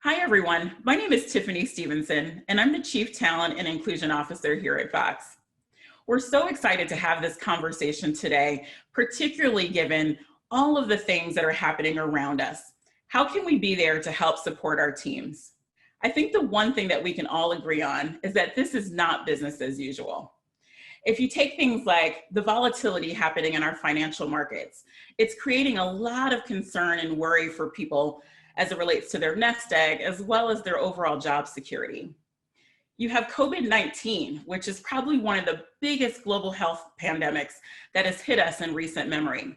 Hi, everyone. My name is Tiffany Stevenson, and I'm the Chief Talent and Inclusion Officer here at Vox. We're so excited to have this conversation today, particularly given all of the things that are happening around us. How can we be there to help support our teams? I think the one thing that we can all agree on is that this is not business as usual. If you take things like the volatility happening in our financial markets, it's creating a lot of concern and worry for people as it relates to their nest egg, as well as their overall job security. You have COVID-19, which is probably one of the biggest global health pandemics that has hit us in recent memory.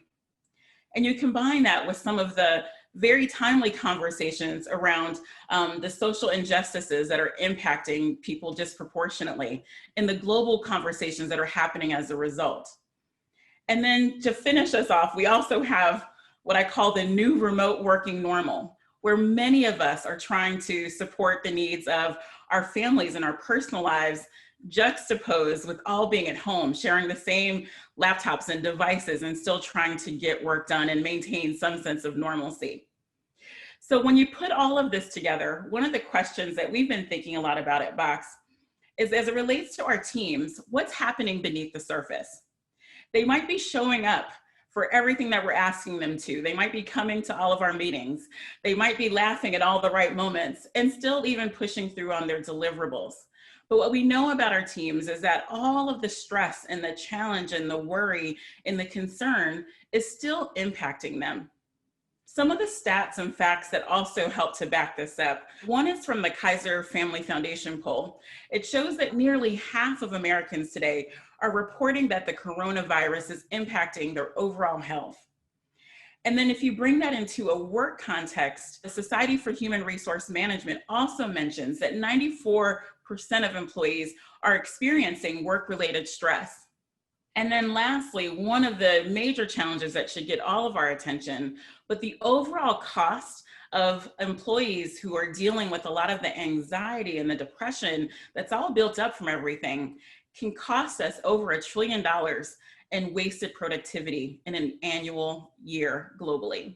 And you combine that with some of the very timely conversations around the social injustices that are impacting people disproportionately and the global conversations that are happening as a result. And then to finish us off, we also have what I call the new remote working normal, where many of us are trying to support the needs of our families and our personal lives, juxtaposed with all being at home, sharing the same laptops and devices and still trying to get work done and maintain some sense of normalcy. So when you put all of this together, one of the questions that we've been thinking a lot about at Vox is, as it relates to our teams, what's happening beneath the surface? They might be showing up for everything that we're asking them to. They might be coming to all of our meetings. They might be laughing at all the right moments and still even pushing through on their deliverables. But what we know about our teams is that all of the stress and the challenge and the worry and the concern is still impacting them. Some of the stats and facts that also help to back this up. One is from the Kaiser Family Foundation poll. It shows that nearly half of Americans today are reporting that the coronavirus is impacting their overall health. And then if you bring that into a work context, the Society for Human Resource Management also mentions that 94% of employees are experiencing work-related stress. And then lastly, one of the major challenges that should get all of our attention, but the overall cost of employees who are dealing with a lot of the anxiety and the depression that's all built up from everything can cost us over $1 trillion in wasted productivity in an annual year globally.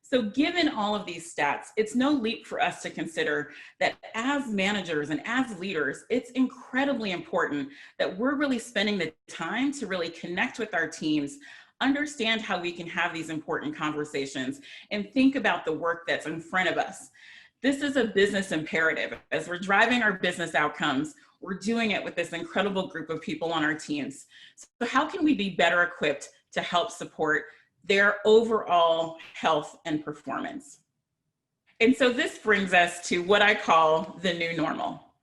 So given all of these stats, it's no leap for us to consider that as managers and as leaders, it's incredibly important that we're really spending the time to really connect with our teams, understand how we can have these important conversations, and think about the work that's in front of us. This is a business imperative. As we're driving our business outcomes, we're doing it with this incredible group of people on our teams. So how can we be better equipped to help support their overall health and performance? And so this brings us to what I call the new normal.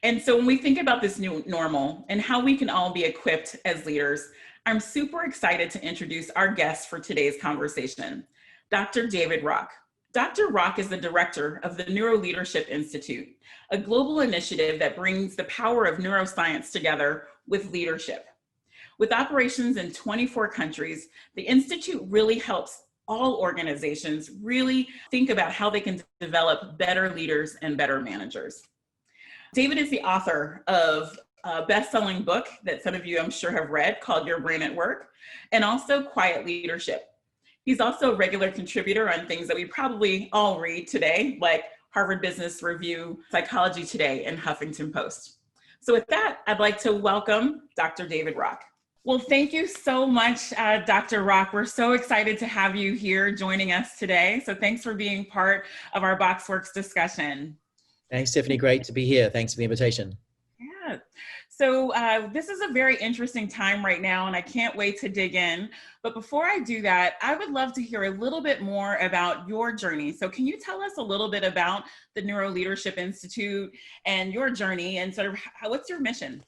And so when we think about this new normal and how we can all be equipped as leaders, I'm super excited to introduce our guest for today's conversation, Dr. David Rock. Dr. Rock is the director of the Neuro Leadership Institute, a global initiative that brings the power of neuroscience together with leadership. With operations in 24 countries, the Institute really helps all organizations really think about how they can develop better leaders and better managers. David is the author of a best-selling book that some of you I'm sure have read called Your Brain at Work, and also Quiet Leadership. He's also a regular contributor on things that we probably all read today, like Harvard Business Review, Psychology Today, and Huffington Post. So with that, I'd like to welcome Dr. David Rock. Well, thank you so much, Dr. Rock. We're so excited to have you here joining us today. So thanks for being part of our BoxWorks discussion. Thanks, Tiffany. Great to be here. Thanks for the invitation. Yeah. So this is a very interesting time right now, and I can't wait to dig in. But before I do that, I would love to hear a little bit more about your journey. So can you tell us a little bit about the Neuro Leadership Institute and your journey, and sort of what's your mission?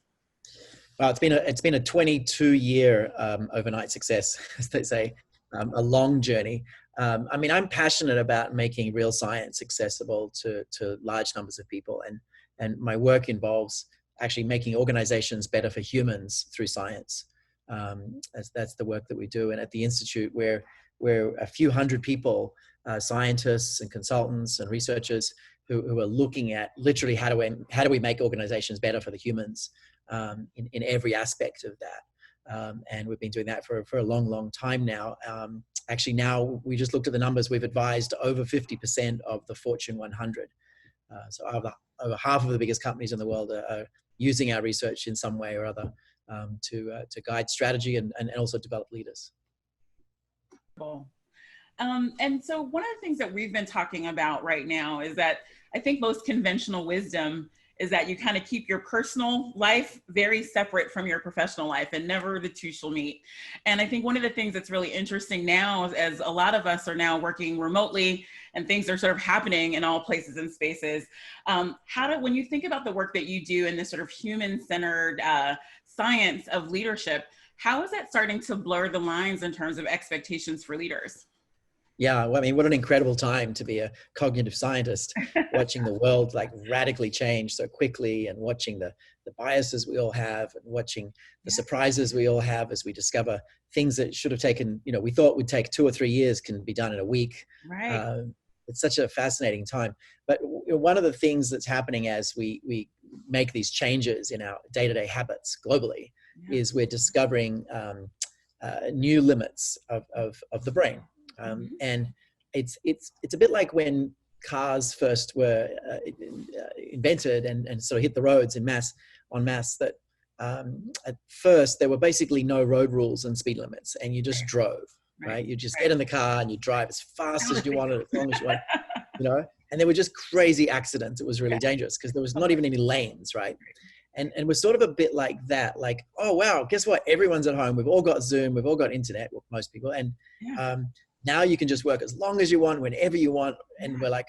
Well, it's been a 22-year overnight success, as they say, a long journey. I mean, I'm passionate about making real science accessible to large numbers of people, and my work involves actually making organizations better for humans through science. That's the work that we do. And at the Institute, we're a few hundred people, scientists and consultants and researchers who are looking at literally how do we make organizations better for the humans in every aspect of that. And we've been doing that for a long, long time now. Actually, now we just looked at the numbers. We've advised over 50% of the Fortune 100 So over half of the biggest companies in the world are using our research in some way or other to guide strategy and also develop leaders. Cool. And so one of the things that we've been talking about right now is that I think most conventional wisdom is that you kind of keep your personal life very separate from your professional life and never the two shall meet. And I think one of the things that's really interesting now, as a lot of us are now working remotely and things are sort of happening in all places and spaces, when you think about the work that you do in this sort of human-centered science of leadership, how is that starting to blur the lines in terms of expectations for leaders? Yeah, well, I mean, what an incredible time to be a cognitive scientist, watching the world like radically change so quickly, and watching the biases we all have, and watching the surprises we all have as we discover things that should have taken, we thought would take 2 or 3 years can be done in a week. Right. It's such a fascinating time. But one of the things that's happening as we make these changes in our day-to-day habits globally is we're discovering new limits of the brain. And it's a bit like when cars first were invented and sort of hit the roads en masse, that at first there were basically no road rules and speed limits, and you just drove, right? You just get in the car and you drive as fast as you wanted, as long as you want, and there were just crazy accidents. It was really dangerous because there was not even any lanes, right? And we're sort of a bit like that, like, oh, wow, guess what? Everyone's at home. We've all got Zoom. We've all got internet, well, most people. And now you can just work as long as you want, whenever you want. And we're like,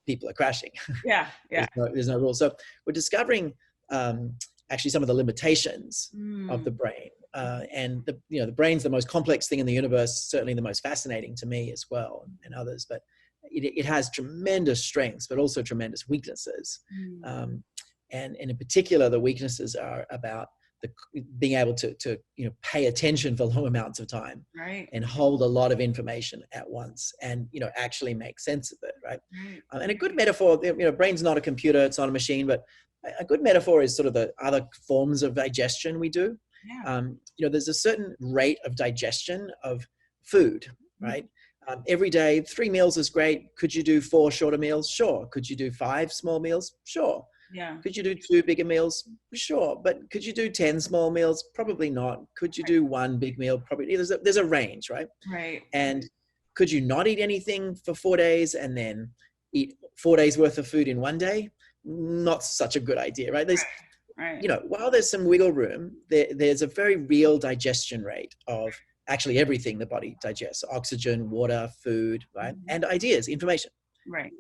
people are crashing. There's no rules. So we're discovering actually some of the limitations of the brain. And the brain's the most complex thing in the universe, certainly the most fascinating to me as well, and others. But it has tremendous strengths, but also tremendous weaknesses. And in particular, the weaknesses are about being able to pay attention for long amounts of time, and hold a lot of information at once, and actually make sense of it, right? And a good metaphor, brain's not a computer, it's not a machine, but a good metaphor is sort of the other forms of digestion we do. There's a certain rate of digestion of food, right? Every day, 3 meals is great. Could you do 4 shorter meals? Sure. Could you do 5 small meals? Sure. Could you do 2 bigger meals? Sure. But could you do 10 small meals? Probably not. Could you do 1 big meal? Probably. There's a range, right? And could you not eat anything for 4 days and then eat 4 days worth of food in 1 day? Not such a good idea, right? There's, while there's some wiggle room, there's a very real digestion rate of actually everything the body digests: oxygen, water, food, right? And ideas, information.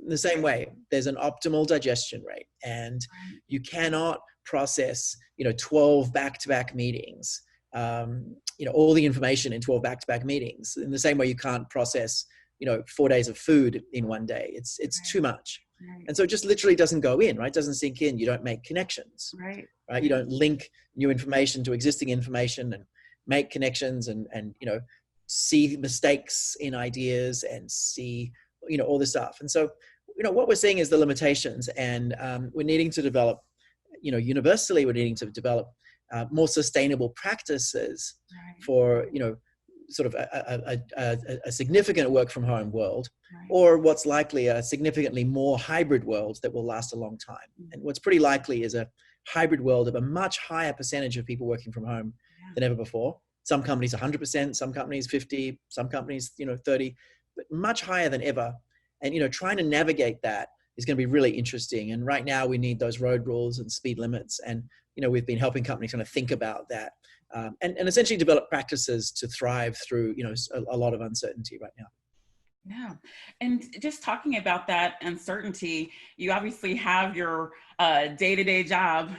In the same way, there's an optimal digestion rate, and you cannot process, 12 back-to-back meetings, all the information in 12 back-to-back meetings. In the same way, you can't process, 4 days of food in 1 day. It's too much. And so it just literally doesn't go in, right? It doesn't sink in. You don't make connections, right? You don't link new information to existing information and make connections and see mistakes in ideas and see, all this stuff. And so, what we're seeing is the limitations, and we're needing to develop, universally, we're needing to develop more sustainable practices for, sort of a significant work from home world, or what's likely a significantly more hybrid world that will last a long time. And what's pretty likely is a hybrid world of a much higher percentage of people working from home than ever before. Some companies 100%, some companies 50, some companies 30, but much higher than ever. And trying to navigate that is going to be really interesting. And right now we need those road rules and speed limits. And we've been helping companies kind of think about that, and essentially develop practices to thrive through a lot of uncertainty right now. Yeah. And just talking about that uncertainty, you obviously have your day-to-day job,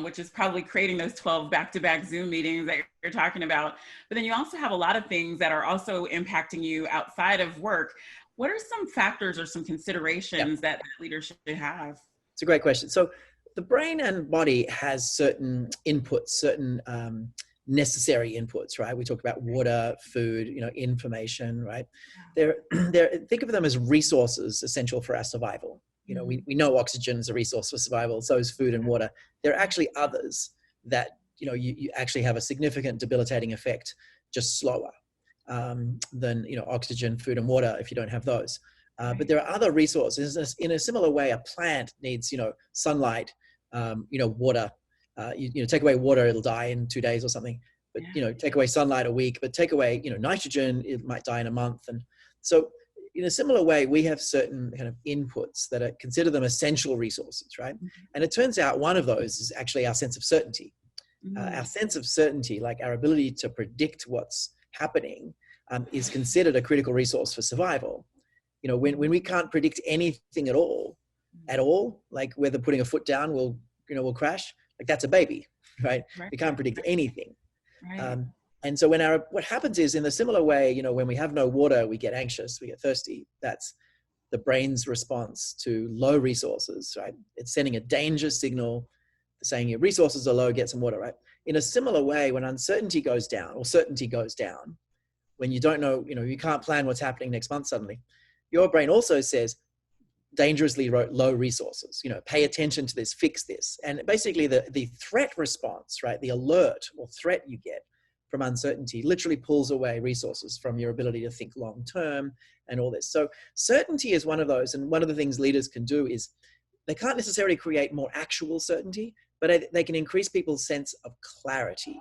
which is probably creating those 12 back-to-back Zoom meetings that you're talking about. But then you also have a lot of things that are also impacting you outside of work. What are some factors or some considerations that leaders should have? It's a great question. So the brain and body has certain inputs, certain necessary inputs, right? We talk about water, food, information, right? They're think of them as resources essential for our survival. We know oxygen is a resource for survival, so is food and water. There are actually others that, you actually have a significant debilitating effect, just slower than, oxygen, food and water if you don't have those. But there are other resources. In a similar way, a plant needs, sunlight, water. Take away water, it'll die in 2 days or something. But take away sunlight a week. But take away, nitrogen, it might die in a month. And so, in a similar way, we have certain kind of inputs that are consider them essential resources, right? And it turns out one of those is actually our sense of certainty. Our sense of certainty, like our ability to predict what's happening, is considered a critical resource for survival. When we can't predict anything at all, like whether putting a foot down will crash, like that's a baby, right? We can't predict anything. Right. And so what happens is, in a similar way, when we have no water, we get anxious, we get thirsty. That's the brain's response to low resources, right? It's sending a danger signal saying your resources are low, get some water, right? In a similar way, when uncertainty goes down or certainty goes down, when you don't know, you can't plan what's happening next month suddenly, your brain also says dangerously low resources, pay attention to this, fix this. And basically the threat response, right? The alert or threat you get from uncertainty literally pulls away resources from your ability to think long-term and all this. So certainty is one of those. And one of the things leaders can do is they can't necessarily create more actual certainty, but they can increase people's sense of clarity,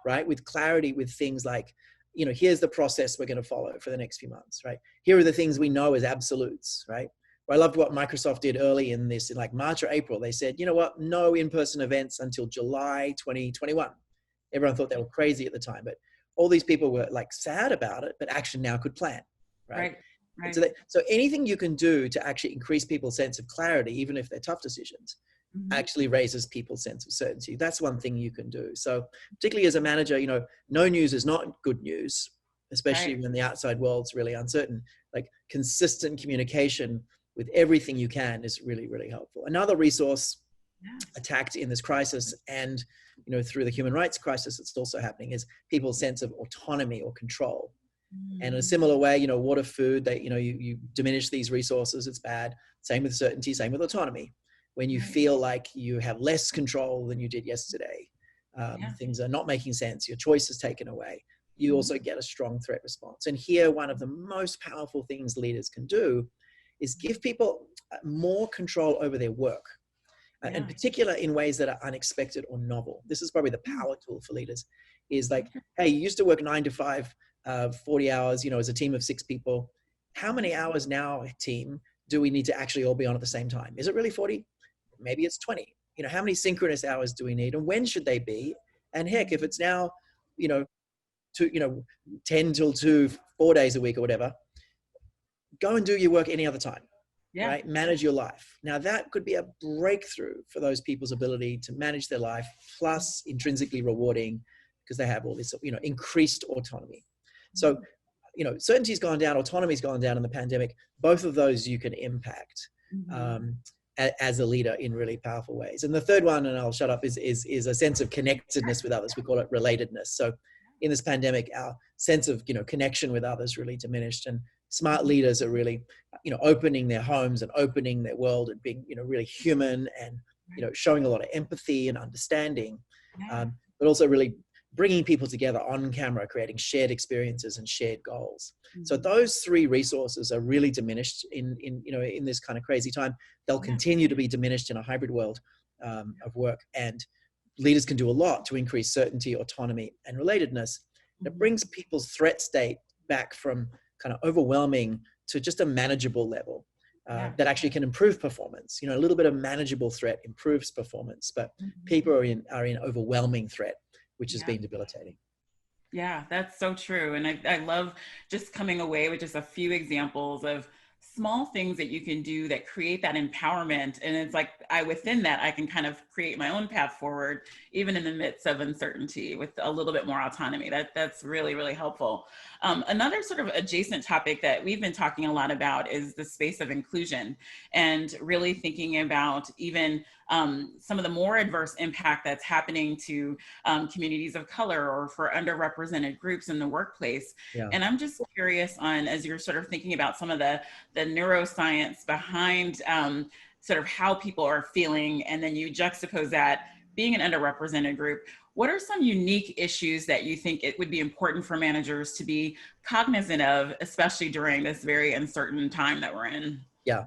right? With clarity with things like, here's the process we're going to follow for the next few months, right? Here are the things we know as absolutes, right? I loved what Microsoft did early in this, in like March or April. They said, no in-person events until July 2021. Everyone thought they were crazy at the time, but all these people were like sad about it, but actually now could plan, right? Right. So anything you can do to actually increase people's sense of clarity, even if they're tough decisions, actually raises people's sense of certainty. That's one thing you can do. So particularly as a manager, no news is not good news, especially when the outside world's really uncertain. Like consistent communication with everything you can is really, really helpful. Another resource attacked in this crisis and, through the human rights crisis that's also happening is people's sense of autonomy or control. And in a similar way, water, food, you diminish these resources, it's bad. Same with certainty, same with autonomy. When you feel like you have less control than you did yesterday, things are not making sense, your choice is taken away, you also get a strong threat response. And here, one of the most powerful things leaders can do is give people more control over their work, in particular in ways that are unexpected or novel. This is probably the power tool for leaders, is like, hey, you used to work 9 to 5, 40 hours, as a team of 6 people. How many hours now, team, do we need to actually all be on at the same time? Is it really 40? Maybe it's 20. How many synchronous hours do we need, and when should they be? And heck, if it's now, 10 till 2, 4 days a week or whatever, go and do your work any other time, right? Manage your life. Now that could be a breakthrough for those people's ability to manage their life, plus intrinsically rewarding because they have all this, increased autonomy. So, certainty's gone down, autonomy's gone down in the pandemic. Both of those you can impact as a leader in really powerful ways. And the third one, and I'll shut up, is a sense of connectedness with others. We call it relatedness. So in this pandemic, our sense of, connection with others really diminished, and smart leaders are really, opening their homes and opening their world and being, really human and, showing a lot of empathy and understanding, but also really bringing people together on camera, creating shared experiences and shared goals. So those 3 resources are really diminished in this kind of crazy time. They'll continue to be diminished in a hybrid world of work, and leaders can do a lot to increase certainty, autonomy, and relatedness. And it brings people's threat state back from kind of overwhelming to just a manageable level that actually can improve performance. A little bit of manageable threat improves performance, but people are in overwhelming threat, which has been debilitating. Yeah, that's so true. And I love just coming away with just a few examples of small things that you can do that create that empowerment. And it's like, within that, I can kind of create my own path forward, even in the midst of uncertainty with a little bit more autonomy. That's really, really helpful. Another sort of adjacent topic that we've been talking a lot about is the space of inclusion, and really thinking about even some of the more adverse impact that's happening to communities of color or for underrepresented groups in the workplace. And I'm just curious on, as you're sort of thinking about some of the neuroscience behind sort of how people are feeling, and then you juxtapose that being an underrepresented group, what are some unique issues that you think it would be important for managers to be cognizant of, especially during this very uncertain time that we're in? Yeah,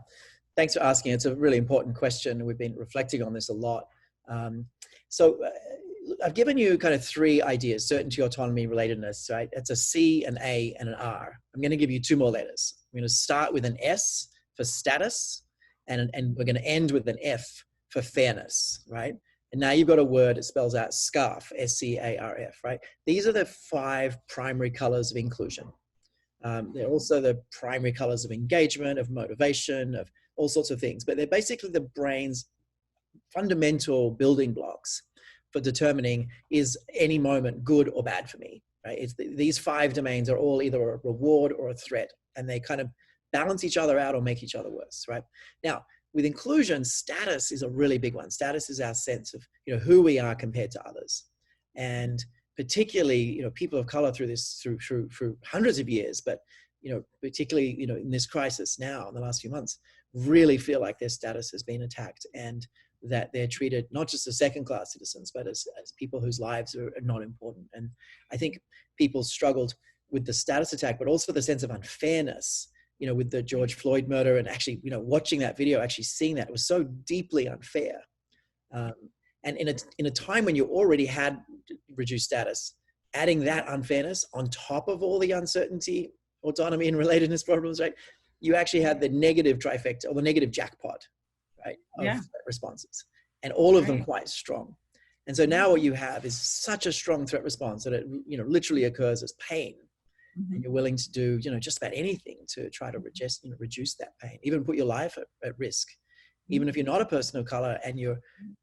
thanks for asking. It's a really important question. We've been reflecting on this a lot. Um, so I've given you kind of three ideas: certainty, autonomy, relatedness, right? It's a C, an A, and an R. I'm going to give you two more letters. I'm going to start with an S for status, and we're going to end with an F for fairness, right? And now you've got a word that spells out SCARF, S-C-A-R-F, right? These are the 5 primary colors of inclusion. They're also the primary colors of engagement, of motivation, of all sorts of things. But they're basically the brain's fundamental building blocks for determining, is any moment good or bad for me, right? These 5 domains are all either a reward or a threat, and they kind of balance each other out or make each other worse, right? Now, with inclusion, status is a really big one. Status is our sense of, who we are compared to others. And particularly, people of color through hundreds of years, but, particularly, in this crisis now, in the last few months, really feel like their status has been attacked, and that they're treated not just as second-class citizens, but as people whose lives are not important. And I think people struggled with the status attack, but also the sense of unfairness, with the George Floyd murder, and actually, watching that video, actually seeing that, it was so deeply unfair. And in a time when you already had reduced status, adding that unfairness on top of all the uncertainty, autonomy, and relatedness problems, right? You actually had the negative trifecta, or the negative jackpot, right, of responses, and all of them quite strong. And so now what you have is such a strong threat response that it, literally occurs as pain. And you're willing to do, just about anything to try to reduce that pain, even put your life at risk. Even if you're not a person of color and you're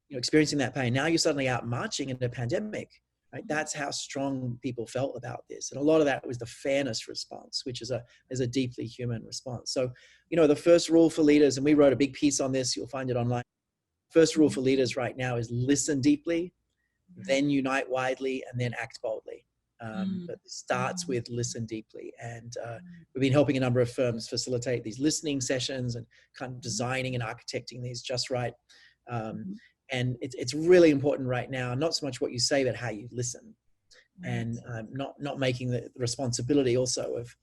experiencing that pain, now you're suddenly out marching in a pandemic, right? That's how strong people felt about this. And a lot of that was the fairness response, which is a deeply human response. So, the first rule for leaders, and we wrote a big piece on this, you'll find it online. First rule for leaders right now is listen deeply, then unite widely, and then act boldly. But it starts with listen deeply. And we've been helping a number of firms facilitate these listening sessions and kind of designing and architecting these just right. And it's really important right now, not so much what you say, but how you listen. And not making the responsibility also of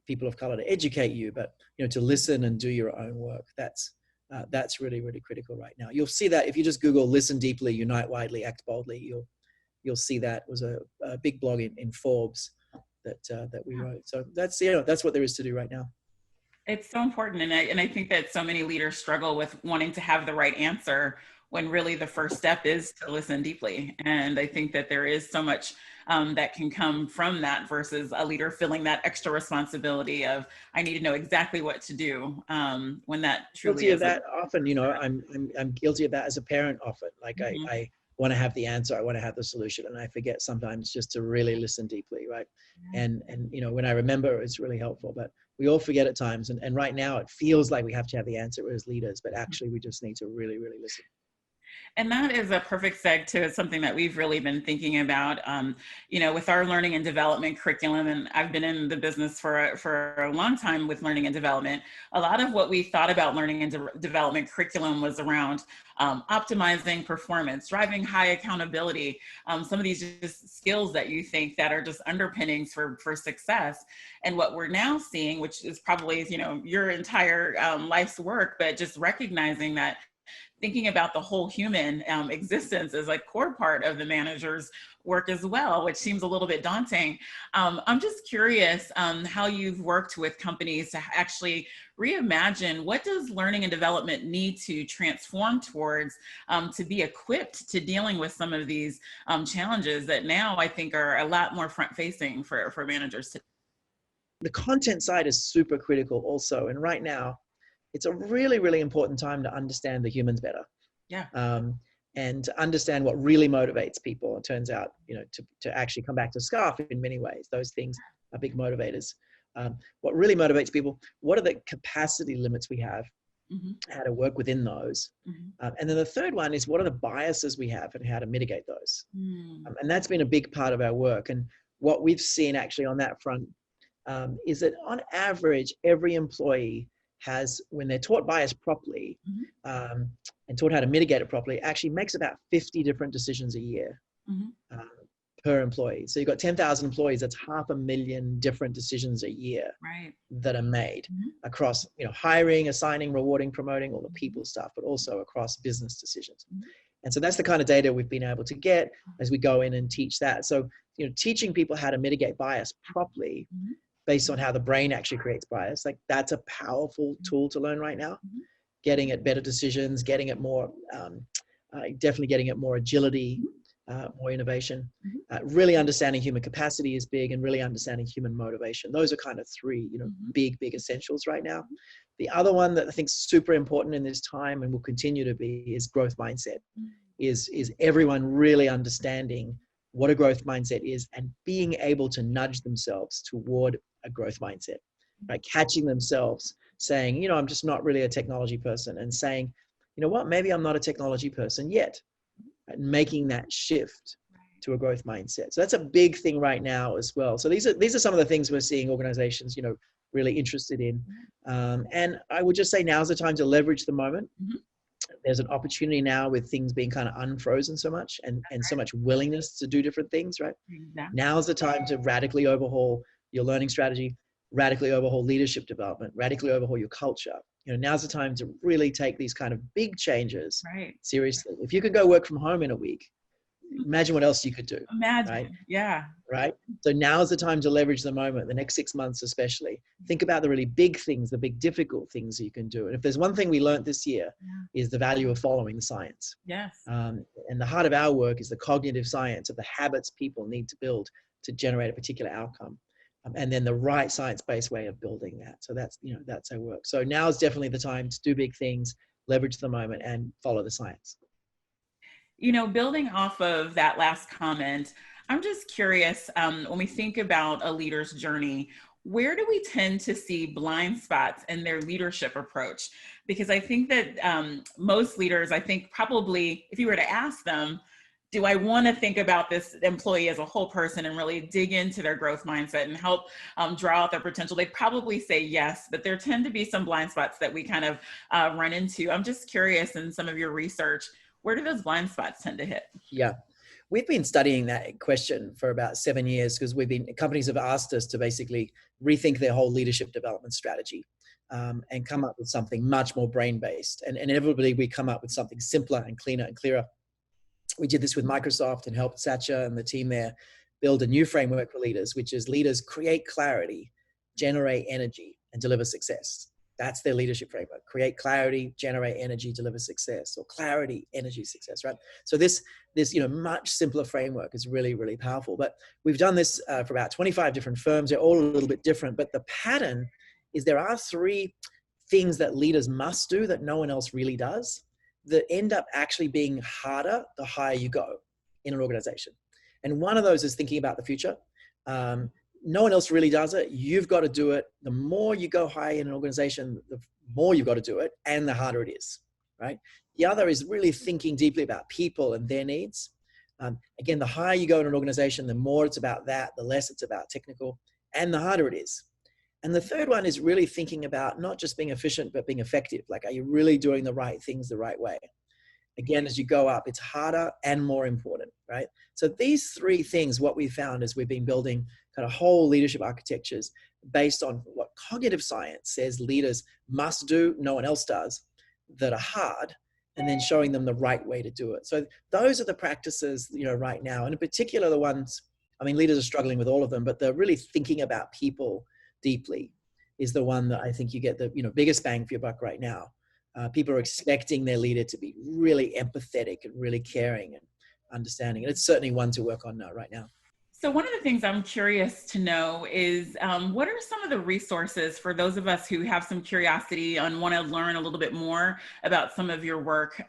people of color to educate you, but to listen and do your own work. That's really, really critical right now. You'll see that if you just Google listen deeply, unite widely, act boldly, you'll see that was a big blog in Forbes that we wrote. So that's what there is to do right now. It's so important. And I think that so many leaders struggle with wanting to have the right answer when really the first step is to listen deeply. And I think that there is so much that can come from that versus a leader feeling that extra responsibility of, I need to know exactly what to do when that truly is. That often, I'm guilty of that as a parent often. Like I want to have the answer, I want to have the solution, and I forget sometimes just to really listen deeply, right? And when I remember, it's really helpful, but we all forget at times, and right now it feels like we have to have the answer as leaders, but actually we just need to really, really listen. And that is a perfect segue to something that we've really been thinking about, with our learning and development curriculum. And I've been in the business for a long time with learning and development. A lot of what we thought about learning and development curriculum was around optimizing performance, driving high accountability, some of these just skills that you think that are just underpinnings for success. And what we're now seeing, which is probably, your entire life's work, but just recognizing that thinking about the whole human existence is a core part of the manager's work as well, which seems a little bit daunting. I'm just curious how you've worked with companies to actually reimagine what does learning and development need to transform towards to be equipped to dealing with some of these challenges that now I think are a lot more front-facing for managers today. The content side is super critical also. And right now, it's a really, really important time to understand the humans better. Yeah. And to understand what really motivates people. It turns out, to actually come back to SCARF in many ways, those things are big motivators. What really motivates people, what are the capacity limits we have, how to work within those. And then the third one is what are the biases we have and how to mitigate those. And that's been a big part of our work. And what we've seen actually on that front is that on average, every employee has, when they're taught bias properly, and and taught how to mitigate it properly actually makes about 50 different decisions a year Mm-hmm. per employee. So you've got 10,000 employees, that's 500,000 different decisions a year Right. that are made Mm-hmm. across, hiring, assigning, rewarding, promoting, all the people stuff, but also across business decisions. Mm-hmm. And so that's the kind of data we've been able to get as we go in and teach that. So, teaching people how to mitigate bias properly Mm-hmm. based on how the brain actually creates bias, like that's a powerful tool to learn right now. Mm-hmm. Getting at better decisions, getting at more, definitely getting at more agility, more innovation. Really understanding human capacity is big, and really understanding human motivation. Those are kind of three, big essentials right now. The other one that I think is super important in this time and will continue to be is growth mindset. Is everyone really understanding what a growth mindset is and being able to nudge themselves toward a growth mindset, right? Catching themselves saying, I'm just not really a technology person, and saying, what, maybe I'm not a technology person yet, and making that shift to a growth mindset. So that's a big thing right now as well. So these are some of the things we're seeing organizations, really interested in. And I would just say now's the time to leverage the moment. Mm-hmm. There's an opportunity now with things being kind of unfrozen so much, and so much willingness to do different things, right? Exactly. Now's the time to radically overhaul your learning strategy, radically overhaul leadership development, radically overhaul your culture. Now's the time to really take these kind of big changes seriously. If you could go work from home in a week, imagine what else you could do. Imagine, right? Yeah. Right. So now's the time to leverage the moment, the next 6 months especially. Think about the really big things, the big difficult things you can do. And if there's one thing we learned this year, is the value of following the science. Yes. And the heart of our work is the cognitive science of the habits people need to build to generate a particular outcome. And then the right science-based way of building that. So that's our work. So now is definitely the time to do big things, leverage the moment, and follow the science. Building off of that last comment, I'm just curious, when we think about a leader's journey, where do we tend to see blind spots in their leadership approach? Because I think that most leaders, probably if you were to ask them, do I want to think about this employee as a whole person and really dig into their growth mindset and help draw out their potential? They'd probably say yes, but there tend to be some blind spots that we kind of run into. I'm just curious, in some of your research, where do those blind spots tend to hit? Yeah, we've been studying that question for about 7 years because companies have asked us to basically rethink their whole leadership development strategy and come up with something much more brain-based. And inevitably, we come up with something simpler and cleaner and clearer. We did this with Microsoft and helped Satya and the team there build a new framework for leaders, which is leaders create clarity, generate energy, and deliver success. That's their leadership framework. Create clarity, generate energy, deliver success, or clarity, energy, success, right? So this much simpler framework is really, really powerful. But we've done this for about 25 different firms. They're all a little bit different. But the pattern is there are 3 things that leaders must do that no one else really does that end up actually being harder the higher you go in an organization. And one of those is thinking about the future. No one else really does it. You've got to do it. The more you go high in an organization, the more you've got to do it, and the harder it is, right? The other is really thinking deeply about people and their needs. Again, the higher you go in an organization, the more it's about that, the less it's about technical, and the harder it is. And the third one is really thinking about not just being efficient, but being effective. Like, are you really doing the right things the right way? Again, as you go up, it's harder and more important, right? So these 3 things, what we found is we've been building kind of whole leadership architectures based on what cognitive science says leaders must do, no one else does, that are hard, and then showing them the right way to do it. So those are the practices, right now. And in particular, the ones, leaders are struggling with all of them, but they're really thinking about people deeply is the one that I think you get the, biggest bang for your buck right now. People are expecting their leader to be really empathetic and really caring and understanding. And it's certainly one to work on right now. So one of the things I'm curious to know is what are some of the resources for those of us who have some curiosity and want to learn a little bit more about some of your work,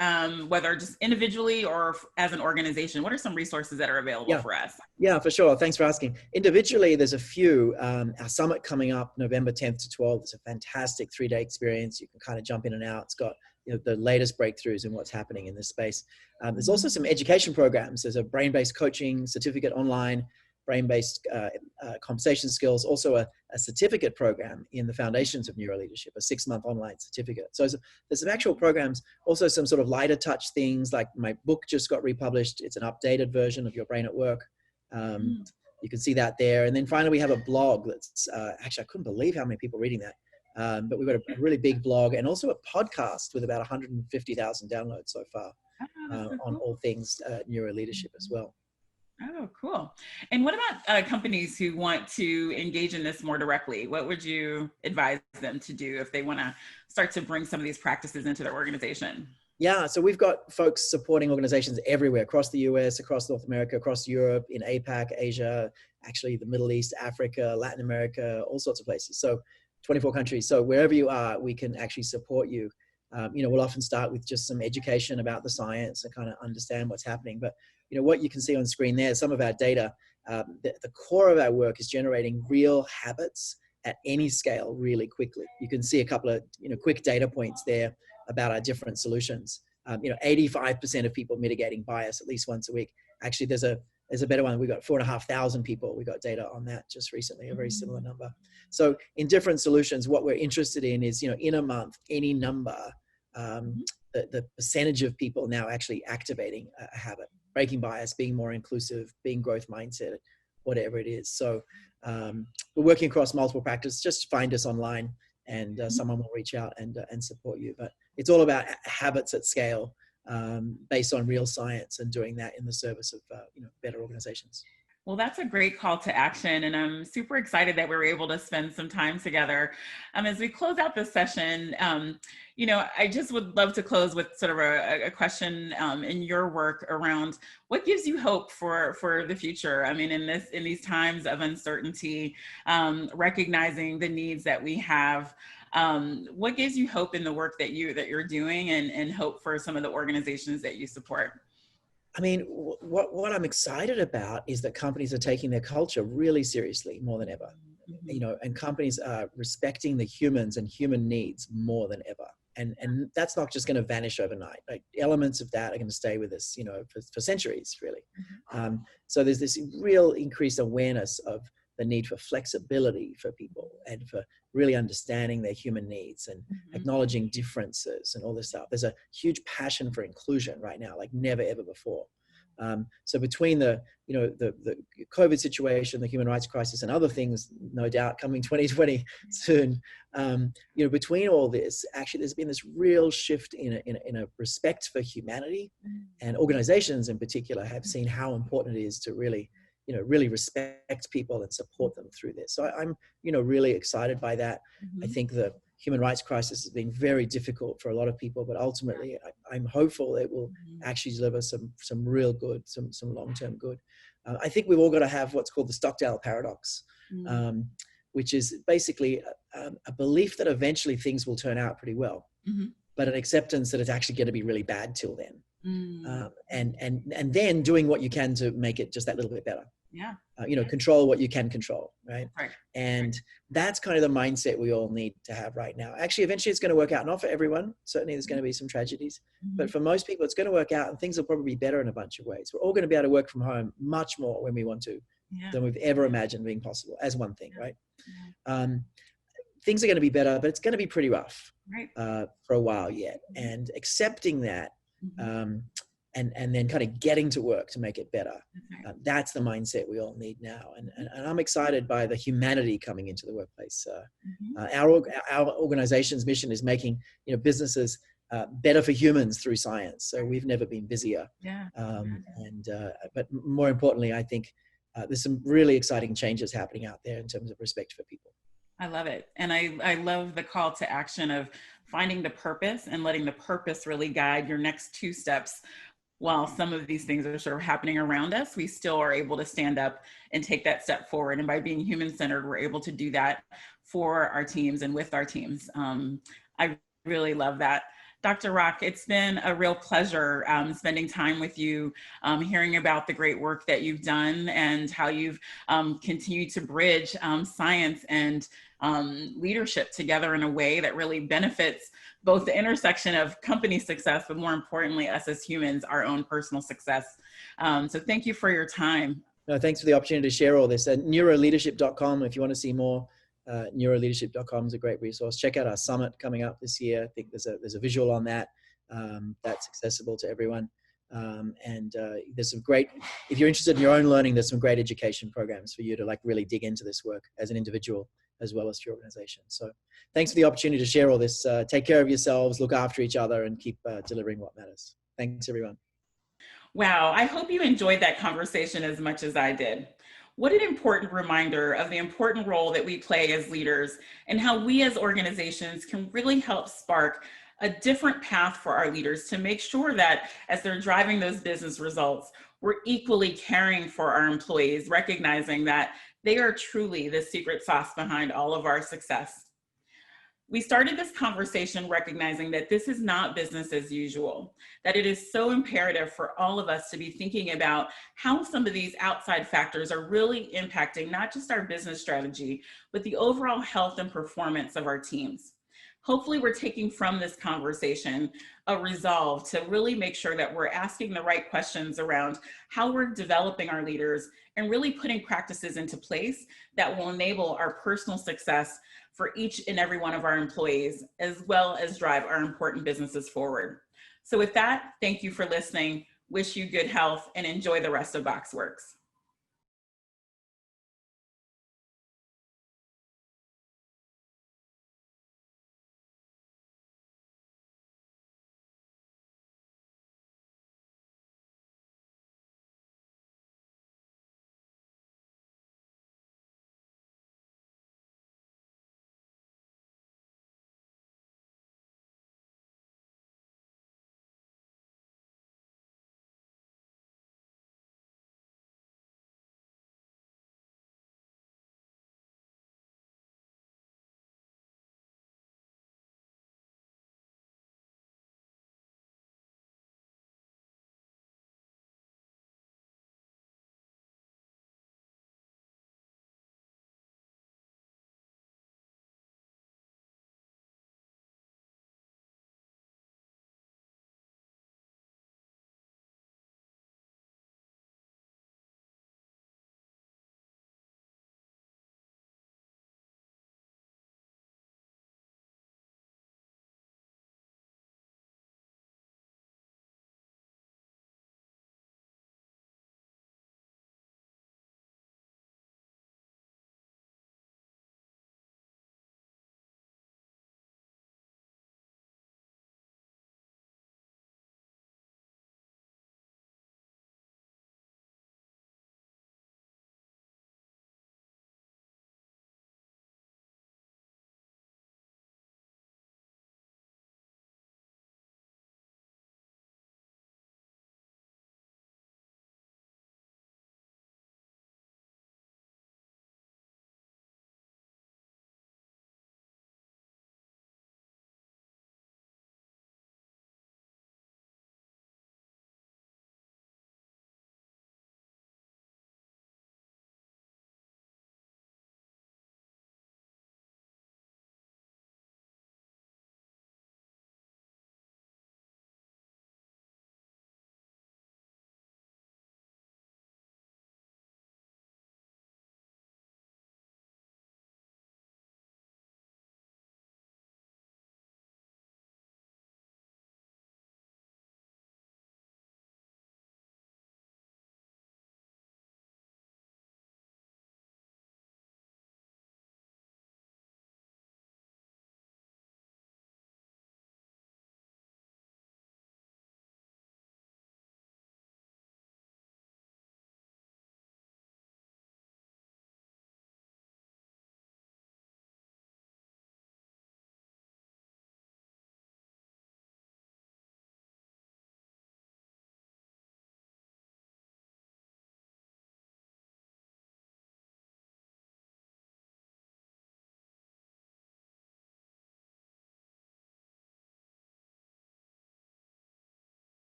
whether just individually or as an organization? What are some resources that are available for us? Yeah, for sure. Thanks for asking. Individually, there's a few. Our summit coming up November 10th to 12th. It's a fantastic 3-day experience. You can kind of jump in and out. It's got the latest breakthroughs in what's happening in this space. There's also some education programs. There's a brain-based coaching certificate online. brain-based conversation skills, also a certificate program in the Foundations of Neuro Leadership, a 6-month online certificate. So there's some actual programs, also some sort of lighter touch things, like my book just got republished. It's an updated version of Your Brain at Work. You can see that there. And then finally, we have a blog that's, actually, I couldn't believe how many people reading that. But we've got a really big blog, and also a podcast with about 150,000 downloads so far on all things neuro leadership as well. Oh, cool. And what about companies who want to engage in this more directly? What would you advise them to do if they want to start to bring some of these practices into their organization? Yeah, so we've got folks supporting organizations everywhere, across the US, across North America, across Europe, in APAC, Asia, actually the Middle East, Africa, Latin America, all sorts of places. So 24 countries. So wherever you are, we can actually support you. We'll often start with just some education about the science and kind of understand what's happening. But what you can see on screen there, some of our data, the core of our work is generating real habits at any scale really quickly. You can see a couple of quick data points there about our different solutions. 85% of people mitigating bias at least once a week. Actually, there's a better one. We got 4,500 people. We got data on that just recently, a very similar number. So in different solutions, what we're interested in is, in a month, any number, the percentage of people now actually activating a habit, breaking bias, being more inclusive, being growth mindset, whatever it is. So we're working across multiple practices. Just find us online, and someone will reach out and support you. But it's all about habits at scale, based on real science, and doing that in the service of better organizations. Well, that's a great call to action, and I'm super excited that we were able to spend some time together. As we close out this session, I just would love to close with sort of a question in your work around what gives you hope for the future. I mean, in these times of uncertainty, recognizing the needs that we have. What gives you hope in the work that you're doing, and hope for some of the organizations that you support? I mean, what I'm excited about is that companies are taking their culture really seriously, more than ever. And companies are respecting the humans and human needs more than ever. And that's not just going to vanish overnight. Like, elements of that are going to stay with us, for centuries, really. So there's this real increased awareness of the need for flexibility for people, and for really understanding their human needs, and acknowledging differences and all this stuff. There's a huge passion for inclusion right now, like never ever before. So between the COVID situation, the human rights crisis, and other things, no doubt coming 2020 soon, between all this, actually, there's been this real shift in a respect for humanity, and organizations in particular have seen how important it is to really respect people and support them through this. So I'm, really excited by that. I think the human rights crisis has been very difficult for a lot of people, but ultimately I'm hopeful it will actually deliver some real good, some long-term good. I think we've all got to have what's called the stocktail paradox, which is basically a belief that eventually things will turn out pretty well, but an acceptance that it's actually going to be really bad till then. And then doing what you can to make it just that little bit better. Control what you can control, right? And that's kind of the mindset we all need to have right now. Actually, eventually it's going to work out, not for everyone. Certainly there's going to be some tragedies, but for most people it's going to work out, and things will probably be better in a bunch of ways. We're all going to be able to work from home much more when we want to than we've ever imagined being possible, as one thing, right? Things are going to be better, but it's going to be pretty rough for a while yet. And accepting that, and then kind of getting to work to make it better. That's the mindset we all need now. And I'm excited by the humanity coming into the workplace. Our organization's mission is making businesses better for humans through science. So we've never been busier. But more importantly, I think there's some really exciting changes happening out there in terms of respect for people. I love it. And I love the call to action of finding the purpose and letting the purpose really guide your next 2 steps. While some of these things are sort of happening around us, we still are able to stand up and take that step forward. And by being human-centered, we're able to do that for our teams and with our teams. I really love that. Dr. Rock, it's been a real pleasure spending time with you, hearing about the great work that you've done, and how you've continued to bridge science and leadership together in a way that really benefits both the intersection of company success, but more importantly, us as humans, our own personal success. So thank you for your time. No, thanks for the opportunity to share all this. And neuroleadership.com, if you want to see more, neuroleadership.com is a great resource. Check out our summit coming up this year. I think there's a visual on that that's accessible to everyone. And there's some great, if you're interested in your own learning, there's some great education programs for you to like really dig into this work as an individual as well as for your organization. So thanks for the opportunity to share all this. Take care of yourselves, look after each other, and keep delivering what matters. Thanks, everyone. Wow, I hope you enjoyed that conversation as much as I did. What an important reminder of the important role that we play as leaders and how we as organizations can really help spark a different path for our leaders to make sure that as they're driving those business results, we're equally caring for our employees, recognizing that they are truly the secret sauce behind all of our success. We started this conversation recognizing that this is not business as usual, that it is so imperative for all of us to be thinking about how some of these outside factors are really impacting not just our business strategy, but the overall health and performance of our teams. Hopefully we're taking from this conversation a resolve to really make sure that we're asking the right questions around how we're developing our leaders and really putting practices into place that will enable our personal success for each and every one of our employees, as well as drive our important businesses forward. So with that, thank you for listening, wish you good health, and enjoy the rest of BoxWorks.